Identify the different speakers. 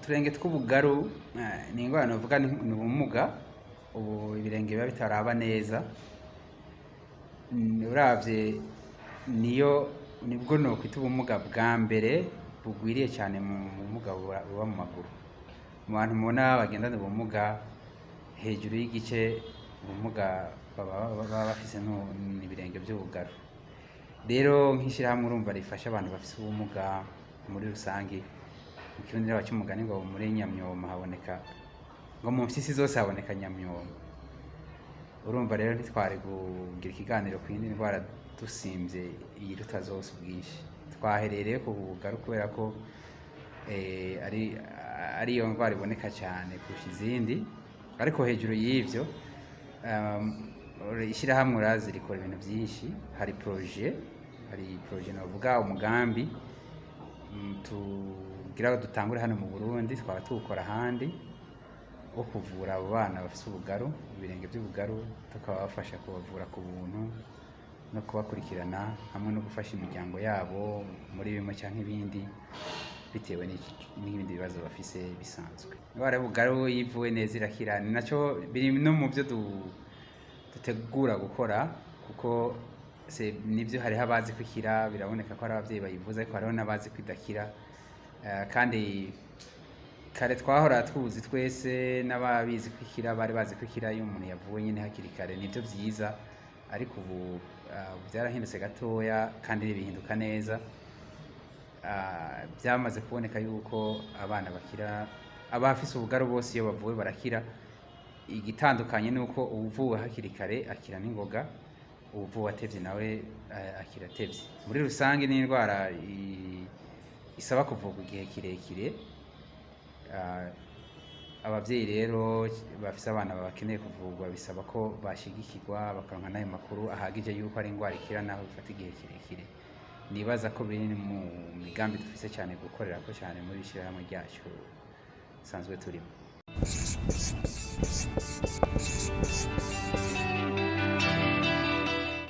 Speaker 1: uturenge tw'ubugaru ni ingwara novuga ni ubumuga ubu ibirenge biba bitaraba neza. Uravye nibwo no kwita ubumuga bwa mbere bugwiriye cyane mu bumuga buba mu maguru. Mu bantu mubona bagendana ubumuga hejuru y'igice ubumuga baba bafise n'ibirenge by'ubugaru. Rero nk'ishirahamwe urumva rifasha abantu bafise ubumuga muri rusange. Mu kirundi cy'umugani ngo muri nyamyoma haboneka ngo mu mpyisi zose haboneka nyamyoma. Urumva rero ntitwari kugira ikiganiro ku yindi ndwara dusimvye iyiruta zose ubwinshi. Twaherereye ku bugaru kubera ko ari yo ndwara iboneka cyane kurusha izindi, ariko hejuru y'ivyo ishirahamwe urazi rikora ibintu byinshi. Hari projet navuga umugambi tugira dutangure hano mu Burundi, twaba tuwukora ahandi wo kuvura abo bana bafite ubugaru, ibirenge by'ubugaru, tukabafasha kubavura ku buntu no kubakurikirana hamwe no gufasha imiryango yabo muri bimwe cyangwa ibindi bitewe n'ibindi bibazo bafise bisanzwe. Indwara y'ubugaru yivuwe neza irakira, ni naco biri no mu byo dutegura gukora, kuko nibyo hariho abazi kwikira, biraboneka ko ari abavyeyi bayivuza, ariko hariho n'abazi kwidakira. Kandi kare twahora tuzi twese n'ababizi kwikira bari bazi kwikira iyo umuntu yavuwe nyine hakiri kare, nibyo byiza. Ariko ubu byarahindutse gatoya kandi bihinduka neza. Byamaze kuboneka yuko abana bakira, abafise ubugaru bose iyo bavuwe barakira. Igitandukanye nuko uvuwe hakiri kare akira n'ingoga, uvuwe atevye nawe akira atevye. Muri rusange ni indwara isaba kuvurwa igihe kirekire. Abavyeyi rero bafise abana bakeneye kuvurwa bisaba ko bashigikirwa bakaronka n'ayo makuru ahagije yuko ari indwara ikira naho bifata igihe kirekire. Nibaza ko biri mu migambi dufise cyane gukorera ko cyane muri ishirahamwe ryacu sanzwe turimo.